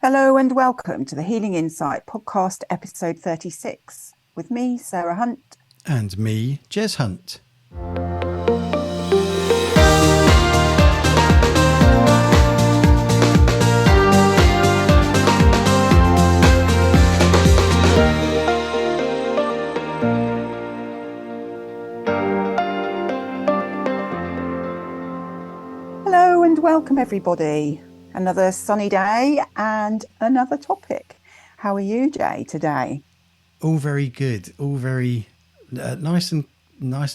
Hello and welcome to the Healing Insight podcast, episode 36, with me, Sarah Hunt. And me, Jez Hunt. Hello and welcome, everybody. Another sunny day and another topic. How are you, Jay, today? All very good. All very nice and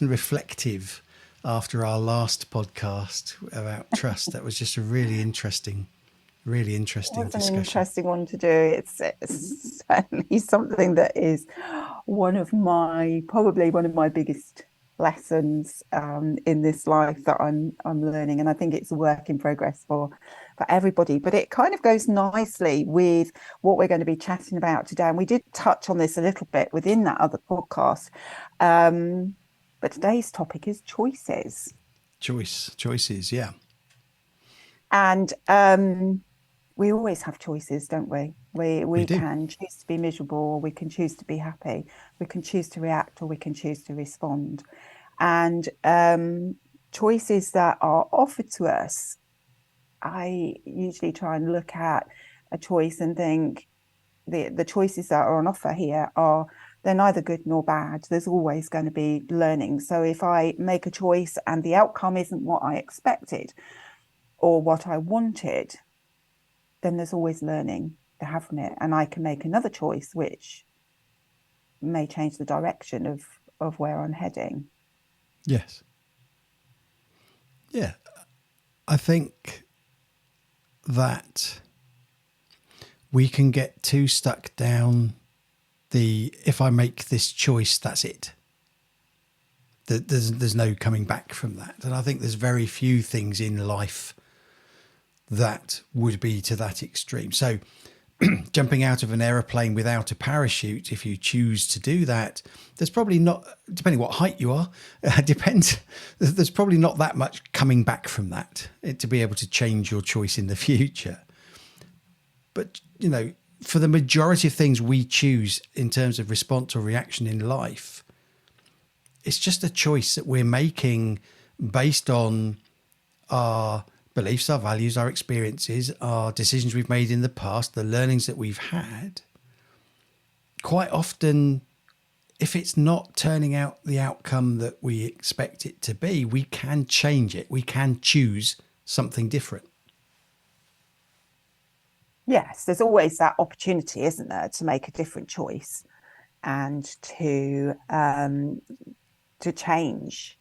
reflective after our last podcast about trust. That was just a really interesting What's an discussion. interesting one to do? It's certainly something that is probably one of my biggest lessons in this life that I'm learning, and I think it's a work in progress for everybody. But it kind of goes nicely with what we're going to be chatting about today, and we did touch on this a little bit within that other podcast. But today's topic is choices, Choices, yeah. and we always have choices, don't we? We Do. can choose to be miserable, or we can choose to be happy. We can choose to react, or we can choose to respond. And choices that are offered to us, I usually try and look at a choice and think the choices that are on offer here they're neither good nor bad. There's always going to be learning. So if I make a choice and the outcome isn't what I expected or what I wanted, then there's always learning to have from it. And I can make another choice, which may change the direction of where I'm heading. Yes. Yeah. I think that we can get too stuck down if I make this choice, that's it. There's no coming back from that. And I think there's very few things in life that would be to that extreme. So jumping out of an aeroplane without a parachute, if you choose to do that, there's probably not, depending what height you are, depends. There's probably not that much coming back from that to be able to change your choice in the future. But, for the majority of things we choose in terms of response or reaction in life, it's just a choice that we're making based on our beliefs, our values, our experiences, our decisions we've made in the past, the learnings that we've had. Quite often, if it's not turning out the outcome that we expect it to be, we can change it. We can choose something different. Yes, there's always that opportunity, isn't there, to make a different choice and to change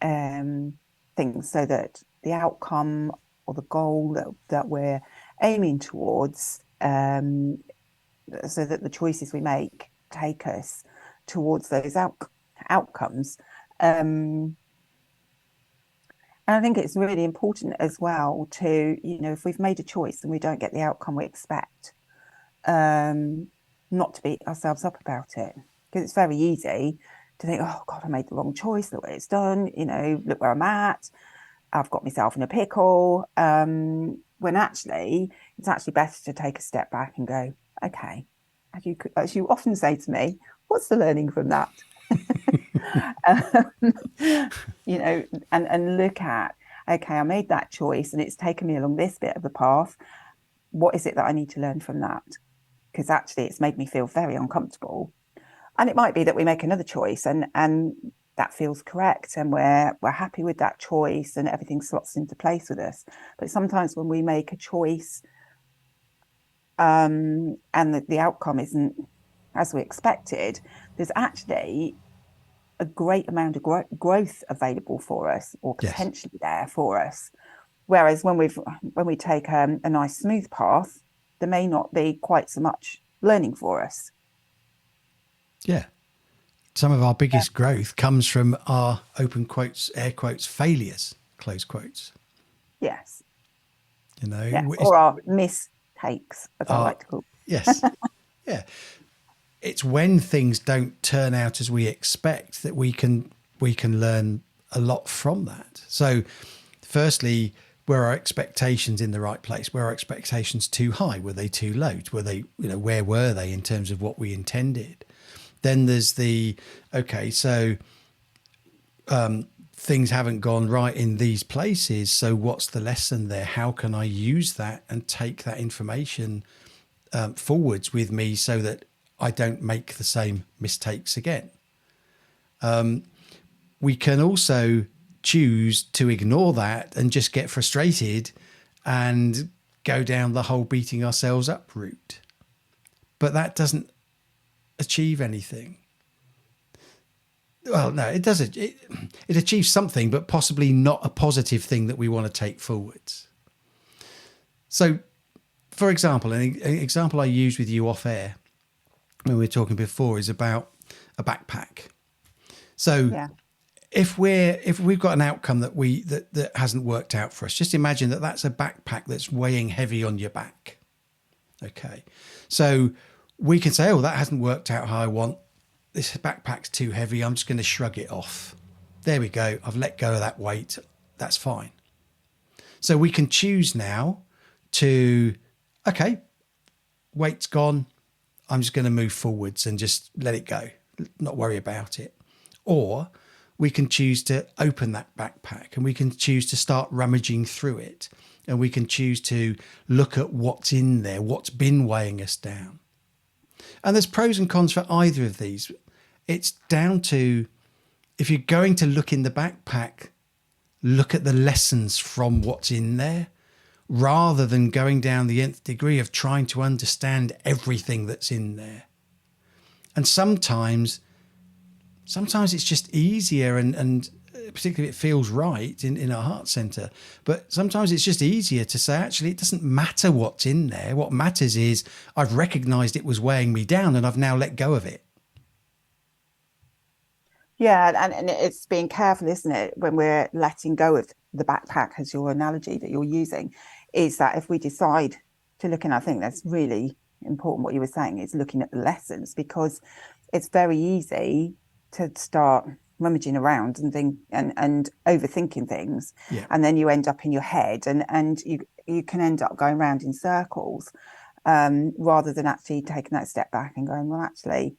things so that the outcome or the goal that we're aiming towards, so that the choices we make take us towards those outcomes. And I think it's really important as well to, if we've made a choice and we don't get the outcome we expect, not to beat ourselves up about it. Because it's very easy to think, oh God, I made the wrong choice, look what it's done, look where I'm at. I've got myself in a pickle. When actually, it's actually better to take a step back and go, okay, as you often say to me, what's the learning from that? And look at, okay, I made that choice and it's taken me along this bit of the path. What is it that I need to learn from that? Because actually it's made me feel very uncomfortable. And it might be that we make another choice and that feels correct and we're happy with that choice and everything slots into place with us. But sometimes when we make a choice and the outcome isn't as we expected, there's actually a great amount of growth available for us, or Yes. potentially there for us. Whereas when we take a nice smooth path, there may not be quite so much learning for us. Yeah. Some of our biggest growth comes from our open quotes, air quotes, failures, close quotes. Yes. Or our mistakes, as I like to call. Yes. Yeah. It's when things don't turn out as we expect that we can learn a lot from that. So firstly, Were our expectations in the right place? Were our expectations too high? Were they too low? Were they, where were they in terms of what we intended? Then there's the, okay, so things haven't gone right in these places. So what's the lesson there? How can I use that and take that information forwards with me so that I don't make the same mistakes again? We can also choose to ignore that and just get frustrated and go down the whole beating ourselves up route. But that doesn't achieve anything. Well, no, it doesn't. It achieves something, but possibly not a positive thing that we want to take forwards. So, for example, an example I used with you off air when we were talking before is about a backpack. So Yeah. if we've got an outcome that hasn't worked out for us, just imagine that that's a backpack that's weighing heavy on your back. Okay. So we can say, oh, that hasn't worked out how I want. This backpack's too heavy. I'm just going to shrug it off. There we go. I've let go of that weight. That's fine. So we can choose now to, okay, weight's gone. I'm just going to move forwards and just let it go, not worry about it. Or we can choose to open that backpack and we can choose to start rummaging through it. And we can choose to look at what's in there, what's been weighing us down. And there's pros and cons for either of these. It's down to, if you're going to look in the backpack, look at the lessons from what's in there, rather than going down the nth degree of trying to understand everything that's in there. And sometimes it's just easier, and particularly if it feels right in our heart center. But sometimes it's just easier to say, actually, it doesn't matter what's in there. What matters is I've recognized it was weighing me down and I've now let go of it. Yeah, and it's being careful, isn't it, when we're letting go of the backpack, as your analogy that you're using, is that if we decide to look, and I think that's really important what you were saying, is looking at the lessons, because it's very easy to start rummaging around and overthinking things. Yeah. And then you end up in your head, and you can end up going around in circles, rather than actually taking that step back and going, well, actually,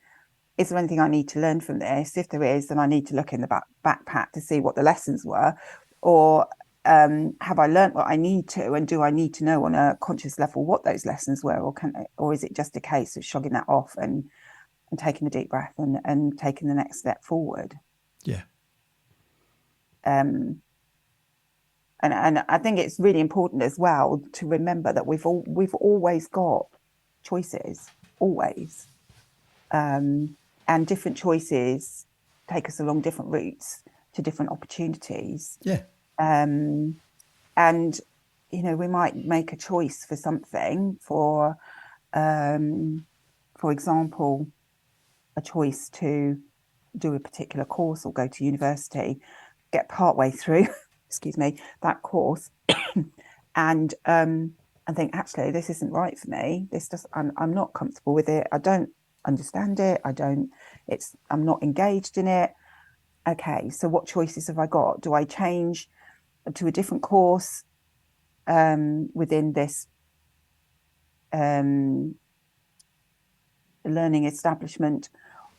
is there anything I need to learn from this? If there is, then I need to look in the backpack to see what the lessons were, or have I learned what I need to, and do I need to know on a conscious level what those lessons were, or is it just a case of shrugging that off and taking a deep breath and taking the next step forward? Yeah. And I think it's really important as well to remember that we've always got choices, always. And different choices take us along different routes to different opportunities. Yeah. And, we might make a choice for something, for example, a choice to do a particular course or go to university, get partway through, excuse me, that course, and think, actually, this isn't right for me. I'm not comfortable with it. I don't understand it. I'm not engaged in it. Okay, so what choices have I got? Do I change to a different course within this learning establishment,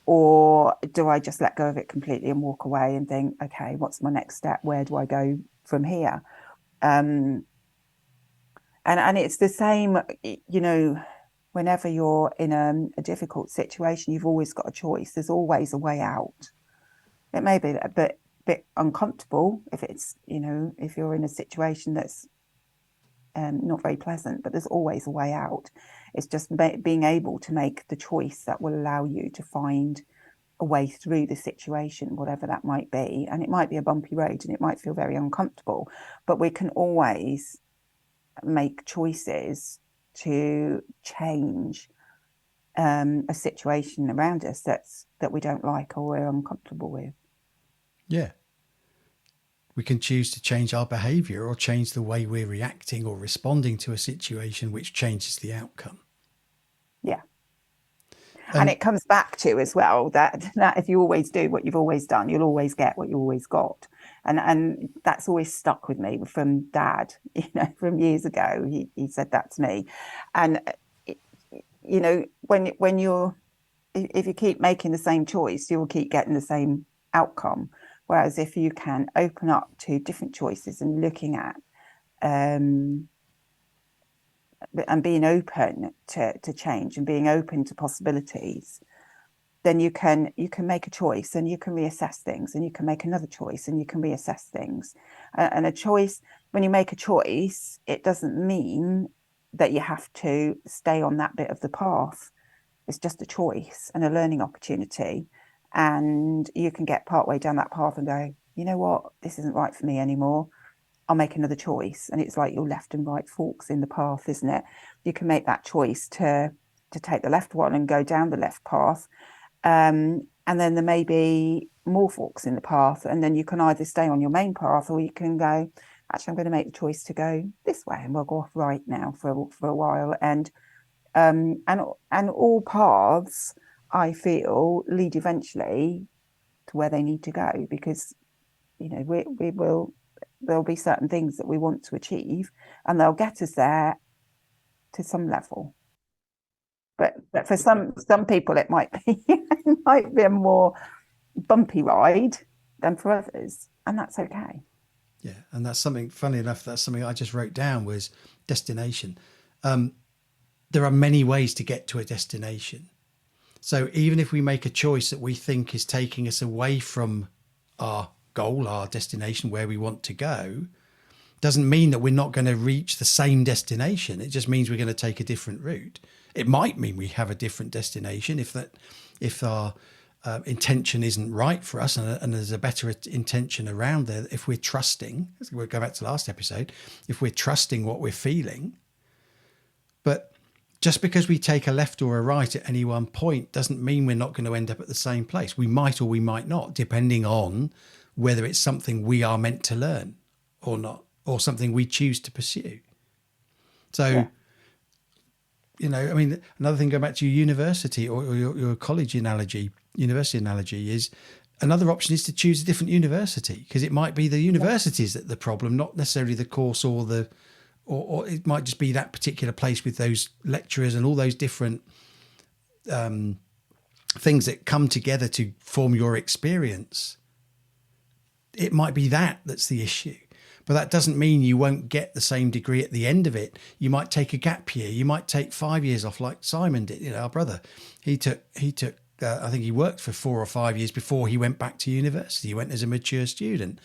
or do I just let go of it completely and walk away and think, okay, what's my next step? Where do I go from here? And it's the same, whenever you're in a difficult situation, you've always got a choice. There's always a way out. It may be a bit uncomfortable if it's, if you're in a situation that's not very pleasant, but there's always a way out. It's just being able to make the choice that will allow you to find a way through the situation, whatever that might be. And it might be a bumpy road and it might feel very uncomfortable, but we can always make choices to change a situation around us that we don't like or we're uncomfortable with. Yeah. We can choose to change our behavior or change the way we're reacting or responding to a situation, which changes the outcome. Yeah. And it comes back to as well that if you always do what you've always done, you'll always get what you always got. And that's always stuck with me from Dad, from years ago. He said that to me. And when you're if you keep making the same choice, you'll keep getting the same outcome. Whereas if you can open up to different choices and looking at um, and being open to change and being open to possibilities, then you can make a choice and you can reassess things and you can make another choice and you can reassess things. And a choice, when you make a choice, it doesn't mean that you have to stay on that bit of the path. It's just a choice and a learning opportunity. And you can get partway down that path and go, you know what, this isn't right for me anymore. I'll make another choice. And it's like your left and right forks in the path, isn't it? You can make that choice to take the left one and go down the left path. And then there may be more forks in the path. And then you can either stay on your main path or you can go, actually, I'm going to make the choice to go this way and we'll go off right now for a while. And all paths, I feel, lead eventually to where they need to go, because we will there'll be certain things that we want to achieve and they'll get us there to some level. But for some people it might be it might be a more bumpy ride than for others, and that's okay. Yeah, and that's something. Funny enough, that's something I just wrote down was destination. There are many ways to get to a destination. So even if we make a choice that we think is taking us away from our goal, our destination, where we want to go, doesn't mean that we're not going to reach the same destination. It just means we're going to take a different route. It might mean we have a different destination if our intention isn't right for us, and there's a better intention around there. If we're trusting, we'll go back to last episode, if we're trusting what we're feeling. But just because we take a left or a right at any one point doesn't mean we're not going to end up at the same place. We might or we might not, depending on whether it's something we are meant to learn or not, or something we choose to pursue. So, Yeah. I mean, another thing, going back to your university or your college analogy, university analogy, is another option is to choose a different university, because it might be the Yeah. universities that the problem, not necessarily the course or it might just be that particular place with those lecturers and all those different things that come together to form your experience. It might be that's the issue. But that doesn't mean you won't get the same degree at the end of it. You might take a gap year. You might take 5 years off, like Simon did. Our brother, he took. I think he worked for 4 or 5 years before he went back to university. He went as a mature student.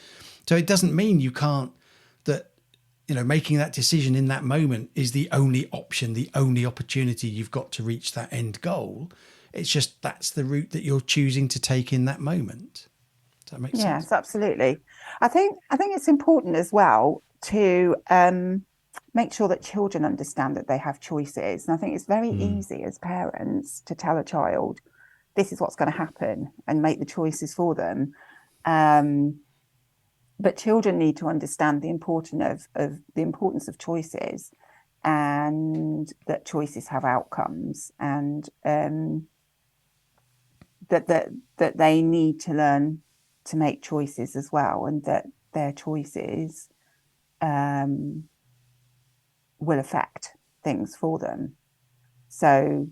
So it doesn't mean you can't. That making that decision in that moment is the only option, the only opportunity you've got to reach that end goal. It's just that's the route that you're choosing to take in that moment. Does that make sense? Yes, absolutely. I think it's important as well to make sure that children understand that they have choices. And I think it's very Mm. easy as parents to tell a child this is what's going to happen and make the choices for them. Um, but children need to understand the importance of choices, and that choices have outcomes, and that they need to learn to make choices as well, and that their choices um, will affect things for them. So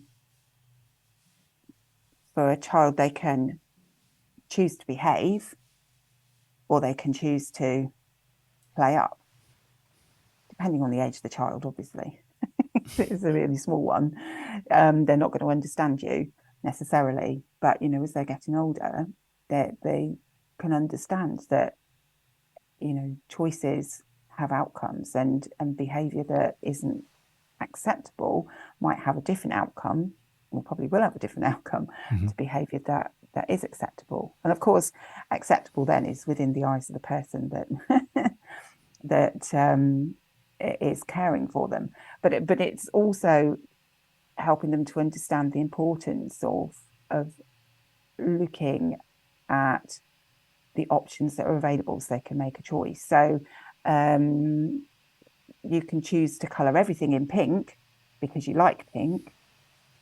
for a child, they can choose to behave or they can choose to play up, depending on the age of the child, obviously. If it's a really small one, they're not going to understand you necessarily. But, as they're getting older, they can understand that, choices have outcomes, and behavior that isn't acceptable might have a different outcome, or probably will have a different outcome Mm-hmm. to behavior that is acceptable. And of course, acceptable then is within the eyes of the person that that is caring for them. But it's also helping them to understand the importance of looking at the options that are available so they can make a choice. So um, you can choose to colour everything in pink because you like pink,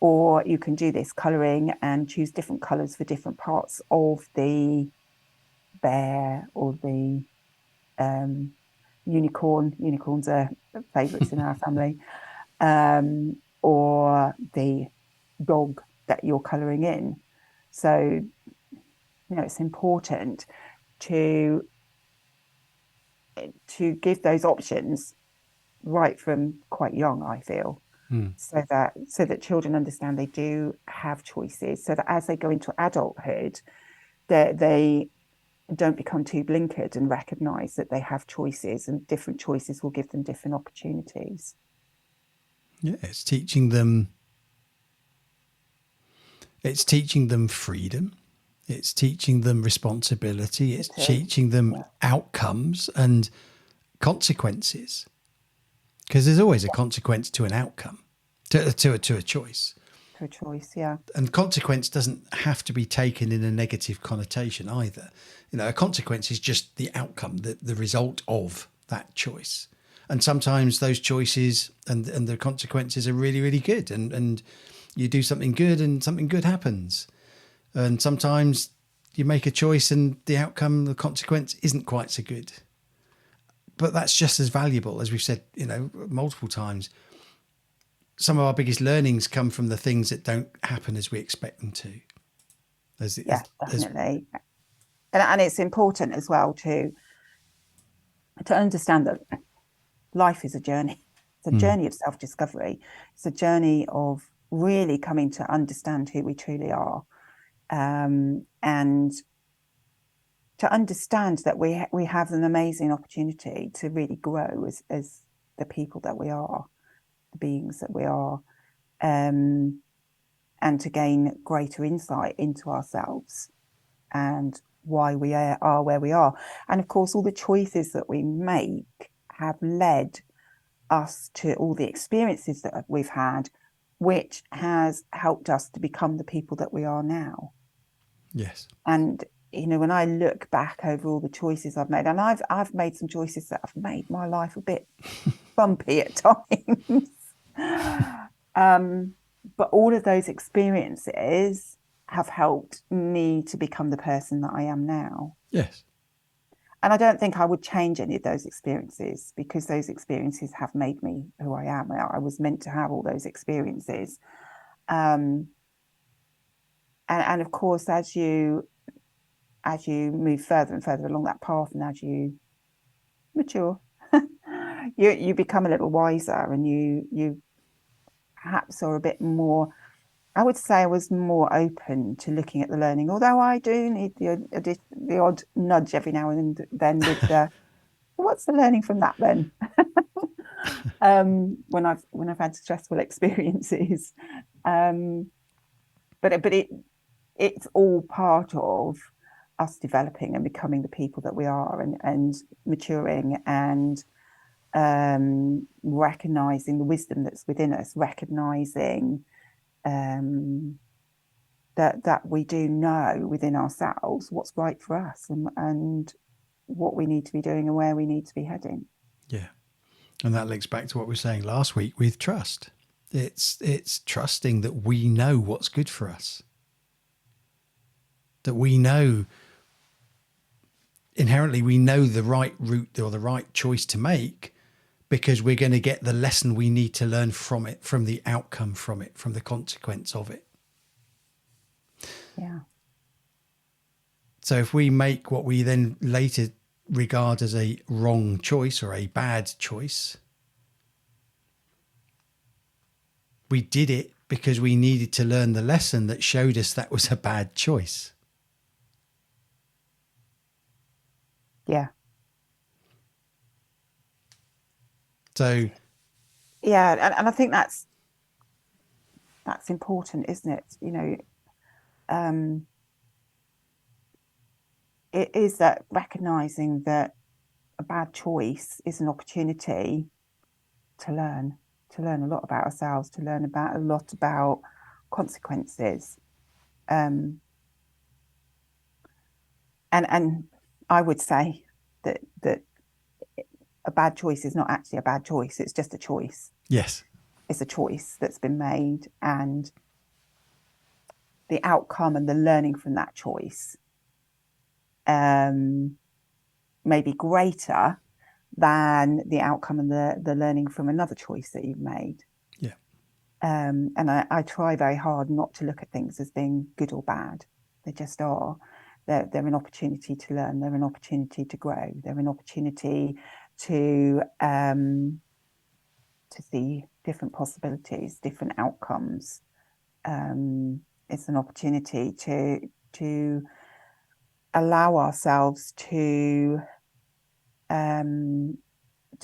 or you can do this colouring and choose different colours for different parts of the bear or the Unicorns are favourites in our family, or the dog that you're colouring in. So, it's important to give those options right from quite young, I feel, so that children understand they do have choices, so that as they go into adulthood, they don't become too blinkered and recognize that they have choices, and different choices will give them different opportunities. Yeah, it's teaching them. It's teaching them freedom. It's teaching them responsibility. It's It is. teaching them Yeah. outcomes and consequences. Because there's always a consequence to an outcome, to a choice. To a choice, yeah. And consequence doesn't have to be taken in a negative connotation either. A consequence is just the outcome, the result of that choice. And sometimes those choices and the consequences are really, really good. And you do something good and something good happens. And sometimes you make a choice and the outcome, the consequence isn't quite so good. But that's just as valuable, as we've said, multiple times. Some of our biggest learnings come from the things that don't happen as we expect them to. Yeah, definitely. And it's important as well to understand that life is a journey. It's a journey of self-discovery. It's a journey of really coming to understand who we truly are, and to understand that we have an amazing opportunity to really grow as the people that we are, the beings that we are, and to gain greater insight into ourselves and why we are where we are. And of course, all the choices that we make have led us to all the experiences that we've had, which has helped us to become the people that we are now. Yes. And when I look back over all the choices I've made, and I've made some choices that have made my life a bit bumpy at times. But all of those experiences have helped me to become the person that I am now. Yes. And I don't think I would change any of those experiences, because those experiences have made me who I am. I was meant to have all those experiences. And of course, as you move further and further along that path, and as you mature, you become a little wiser, and you perhaps are a bit more. I would say I was more open to looking at the learning, although I do need the odd nudge every now and then with the what's the learning from that then? When I've had stressful experiences, but it's all part of us developing and becoming the people that we are, and maturing, and recognizing the wisdom that's within us, recognizing that we do know within ourselves what's right for us, and what we need to be doing and where we need to be heading. Yeah. And that links back to what we were saying last week with trust. It's trusting that we know what's good for us. That we know inherently, we know the right route or the right choice to make, because we're going to get the lesson we need to learn from it, from the outcome from it, from the consequence of it. Yeah. So if we make what we then later regard as a wrong choice or a bad choice, we did it because we needed to learn the lesson that showed us that was a bad choice. Yeah. So Yeah, and I think that's important, isn't it? It is that recognizing that a bad choice is an opportunity to learn a lot about ourselves, to learn about a lot about consequences. And I would say that a bad choice is not actually a bad choice. It's just a choice. yes, It's a choice that's been made, and the outcome and the learning from that choice maybe greater than the outcome and the learning from another choice that you've made. Yeah. And I try very hard not to look at things as being good or bad. They just are. They're an opportunity to learn. They're an opportunity to grow. They're an opportunity to see different possibilities, different outcomes. It's an opportunity to allow ourselves to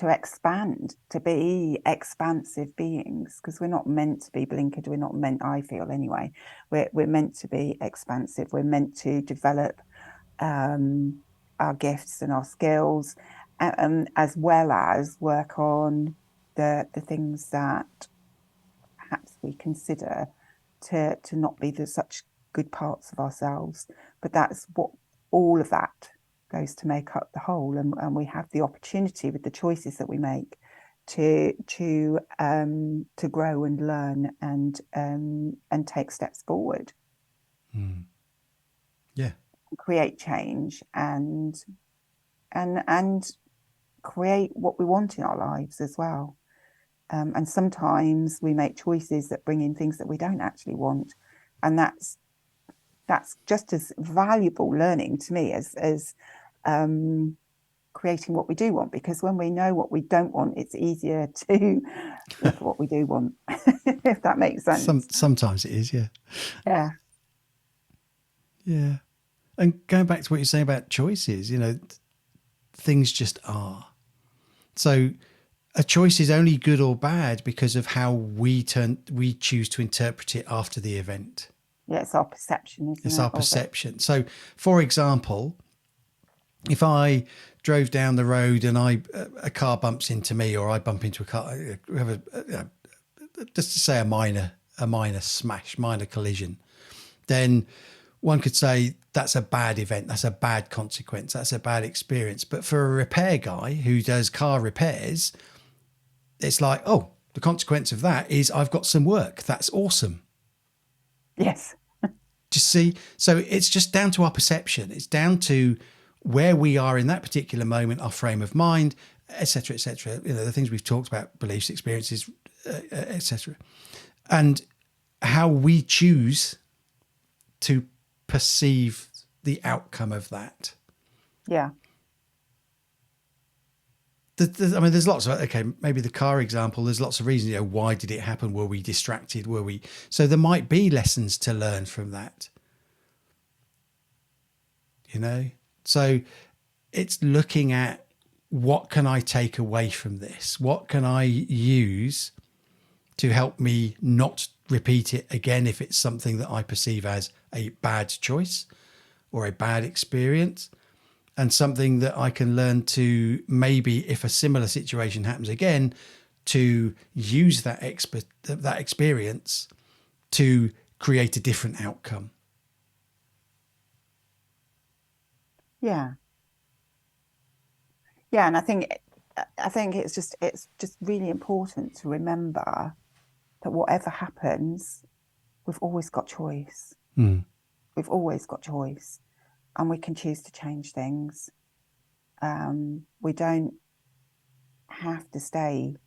expand, to be expansive beings, because we're not meant to be blinkered. We're not meant, I feel anyway, we're meant to be expansive. We're meant to develop our gifts and our skills, as well as work on the things that perhaps we consider to not be such good parts of ourselves. But that's what all of that goes to make up the whole, and we have the opportunity with the choices that we make to grow and learn and take steps forward. Yeah. Create change and create what we want in our lives as well. And sometimes we make choices that bring in things that we don't actually want, and that's just as valuable learning to me as creating what we do want, because when we know what we don't want, it's easier to look at what we do want. If that makes sense. Sometimes it is, yeah. Yeah. Yeah. And going back to what you're saying about choices, things just are. So a choice is only good or bad because of how we choose to interpret it after the event. Yeah, it's our perception, isn't it? It's our perception. So, for example, if I drove down the road and a car bumps into me, or I bump into a car, we have just to say a minor smash, minor collision, then one could say that's a bad event, that's a bad consequence, that's a bad experience. But for a repair guy who does car repairs, it's like, oh, the consequence of that is I've got some work. That's awesome. Yes. Just see, so it's just down to our perception. It's down to where we are in that particular moment, our frame of mind, etc., etc. The things we've talked about, beliefs, experiences, etc., and how we choose to perceive the outcome of that. Yeah. I mean, there's lots of, okay, maybe the car example, there's lots of reasons, why did it happen? Were we distracted? So there might be lessons to learn from that, So it's looking at, what can I take away from this? What can I use to help me not repeat it again if it's something that I perceive as a bad choice or a bad experience? And something that I can learn to, maybe if a similar situation happens again, to use that experience to create a different outcome. Yeah. Yeah, and I think it's just really important to remember that whatever happens, we've always got choice. We've always got choice. And we can choose to change things. We don't have to stay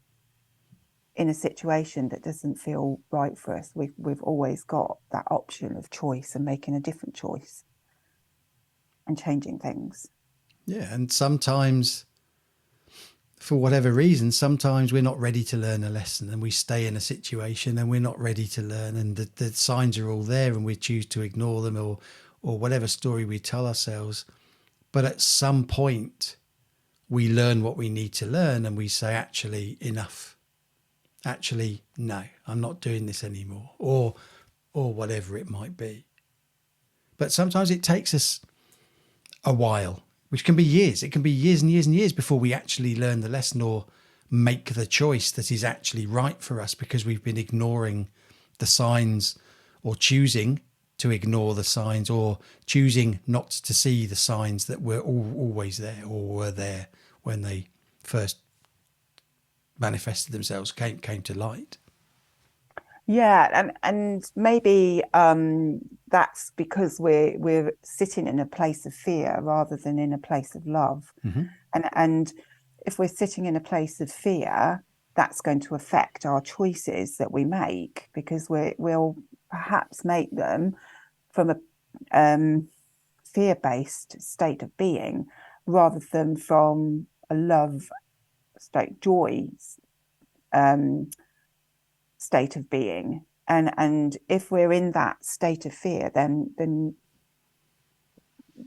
in a situation that doesn't feel right for us. We've always got that option of choice and making a different choice and changing things. Yeah, and sometimes, for whatever reason, sometimes we're not ready to learn a lesson, and we stay in a situation and we're not ready to learn, and the signs are all there and we choose to ignore them, or whatever story we tell ourselves. But at some point we learn what we need to learn, and we say, actually, enough. Actually, no, I'm not doing this anymore, or whatever it might be. But sometimes it takes us a while, which can be years. It can be years and years and years before we actually learn the lesson or make the choice that is actually right for us, because we've been ignoring the signs, or choosing to ignore the signs, or choosing not to see the signs that were always there, or were there when they first manifested themselves, came to light. Yeah, and maybe that's because we're sitting in a place of fear rather than in a place of love. Hmm. And if we're sitting in a place of fear, that's going to affect our choices that we make because we'll perhaps make them from a fear-based state of being rather than from a love state, joy um, state of being. And if we're in that state of fear, then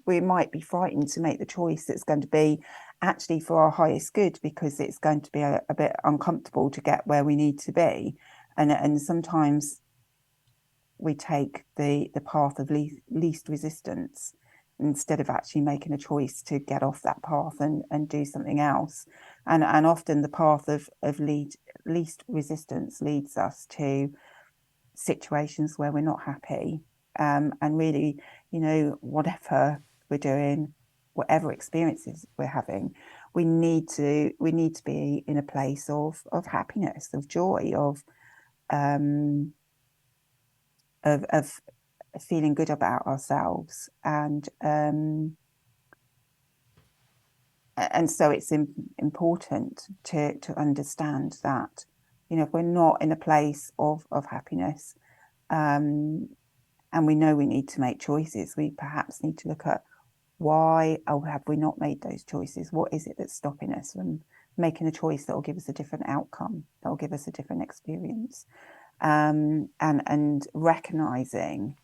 we might be frightened to make the choice that's going to be actually for our highest good because it's going to be a bit uncomfortable to get where we need to be. And sometimes we take the path of least resistance instead of actually making a choice to get off that path and do something else. And often the path of least resistance leads us to situations where we're not happy. And really, whatever we're doing, whatever experiences we're having, we need to be in a place of happiness, of joy, um, of feeling good about ourselves, and so it's important to understand that if we're not in a place of happiness, um, and we know we need to make choices, we perhaps need to look at why have we not made those choices? What is it that's stopping us from making a choice that will give us a different outcome, that will give us a different experience, and recognizing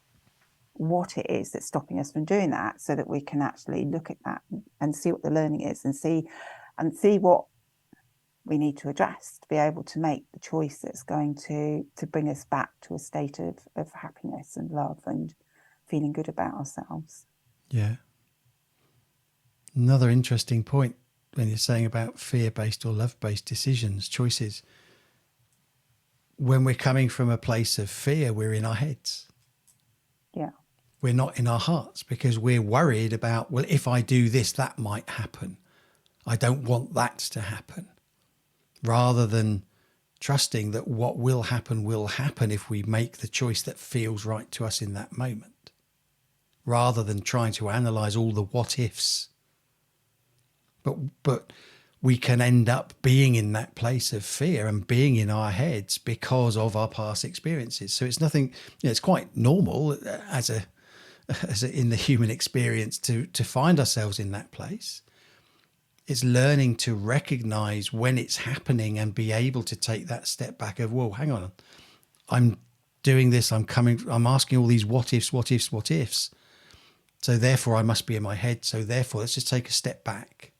what it is that's stopping us from doing that, so that we can actually look at that and see what the learning is, and see what we need to address to be able to make the choice that's going to bring us back to a state of happiness and love and feeling good about ourselves. Yeah. Another interesting point when you're saying about fear-based or love-based decisions, choices. When we're coming from a place of fear, we're in our heads. Yeah, We're not in our hearts because we're worried about, well, if I do this, that might happen. I don't want that to happen. Rather than trusting that what will happen if we make the choice that feels right to us in that moment. Rather than trying to analyze all the what ifs. But we can end up being in that place of fear and being in our heads because of our past experiences. So it's nothing, it's quite normal in the human experience to find ourselves in that place. It's learning to recognize when it's happening and be able to take that step back of, whoa, hang on, I'm doing this, I'm asking all these what ifs, what ifs, what ifs. So therefore I must be in my head. So therefore let's just take a step back.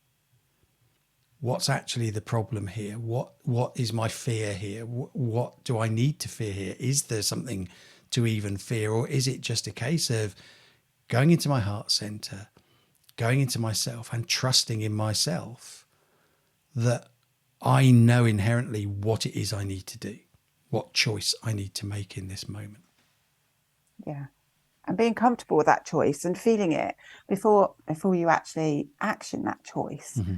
What's actually the problem here? What is my fear here? What do I need to fear here? Is there something to even fear, or is it just a case of going into my heart center, going into myself and trusting in myself that I know inherently what it is I need to do, what choice I need to make in this moment? yeah. And being comfortable with that choice and feeling it before you actually action that choice, Mm-hmm.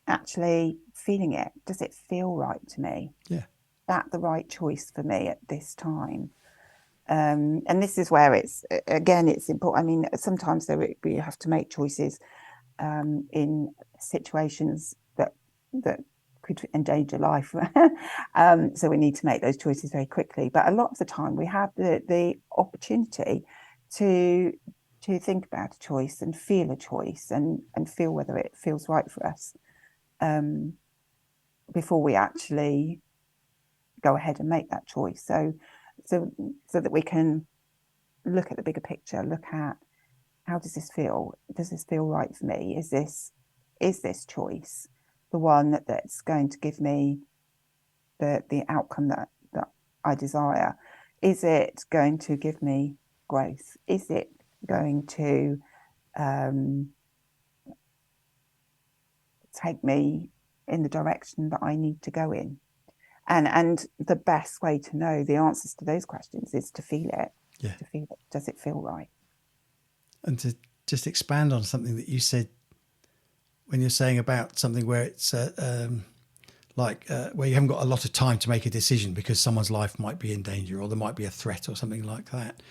actually feeling it. Does it feel right to me? Yeah. That the right choice for me at this time? And this is where it's important. I mean, sometimes we have to make choices in situations that could endanger life. So we need to make those choices very quickly. But a lot of the time, we have the opportunity to to think about a choice and feel a choice and feel whether it feels right for us, um, before we actually go ahead and make that choice. So so that we can look at the bigger picture, look at how does this feel? Does this feel right for me? Is this choice the one that's going to give me the outcome that I desire? Is it going to give me growth? Is it going to um, take me in the direction that I need to go in? And the best way to know the answers to those questions is to feel it. Yeah. To feel it. Does it feel right? And to just expand on something that you said when you're saying about something where it's like where you haven't got a lot of time to make a decision because someone's life might be in danger or there might be a threat or something like that.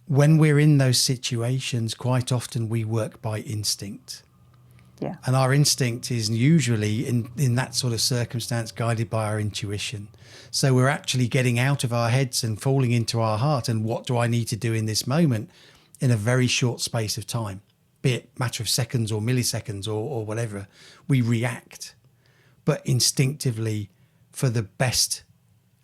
When we're in those situations, quite often we work by instinct. Yeah. And our instinct is usually in that sort of circumstance guided by our intuition. So we're actually getting out of our heads and falling into our heart. And what do I need to do in this moment in a very short space of time, be it matter of seconds or milliseconds or whatever, we react, but instinctively for the best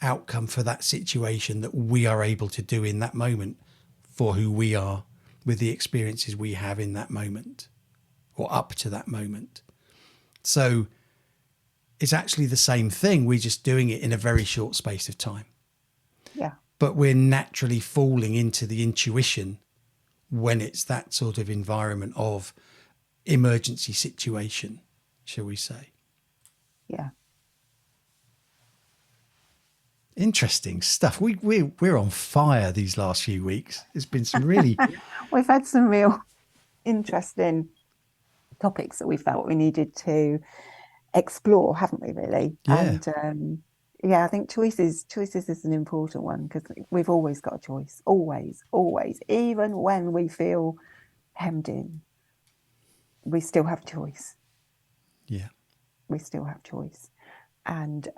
outcome for that situation that we are able to do in that moment for who we are with the experiences we have in that moment or up to that moment. So it's actually the same thing. We're just doing it in a very short space of time. Yeah. But we're naturally falling into the intuition when it's that sort of environment of emergency situation, shall we say. Yeah. Interesting stuff. We're on fire these last few weeks. There's been some really... We've had some real interesting topics that we felt we needed to explore, haven't we, really? Yeah. And yeah, I think choices is an important one because we've always got a choice. Always, always. Even when we feel hemmed in, we still have choice. Yeah. We still have choice. And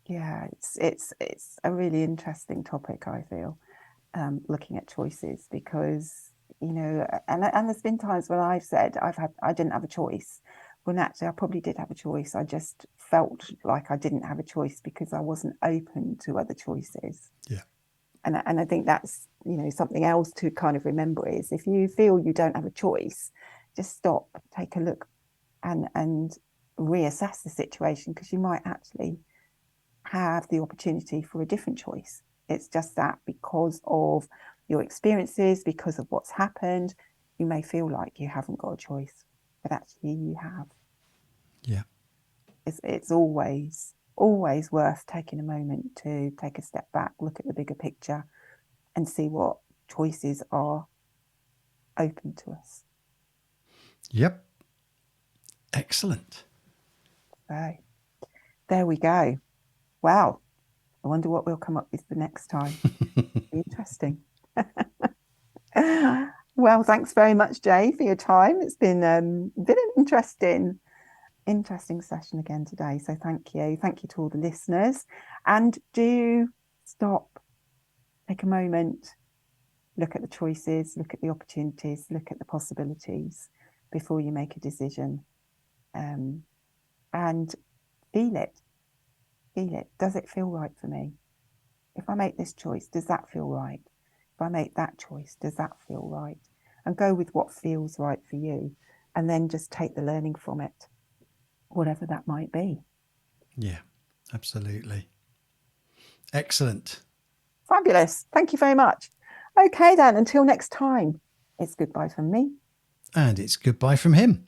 yeah, it's a really interesting topic, I feel, looking at choices because, you know, and there's been times when I've said I didn't have a choice. When actually I probably did have a choice. I just felt like I didn't have a choice because I wasn't open to other choices. Yeah. And I think that's, you know, something else to kind of remember is if you feel you don't have a choice, just stop, take a look and reassess the situation because you might actually have the opportunity for a different choice. It's just that because of your experiences, because of what's happened, you may feel like you haven't got a choice, but actually you have. Yeah. It's always worth taking a moment to take a step back, look at the bigger picture and see what choices are open to us. Yep. Excellent. So there we go. Wow. I wonder what we'll come up with the next time. Interesting. Well, thanks very much, Jay, for your time. It's been an interesting session again today. So thank you. Thank you to all the listeners. And do stop, take a moment, look at the choices, look at the opportunities, look at the possibilities before you make a decision. And feel it. Feel it. Does it feel right for me? If I make this choice, does that feel right? If I make that choice, does that feel right? And go with what feels right for you. And then just take the learning from it, whatever that might be. Yeah, absolutely. Excellent. Fabulous. Thank you very much. Okay, then, until next time, it's goodbye from me. And it's goodbye from him.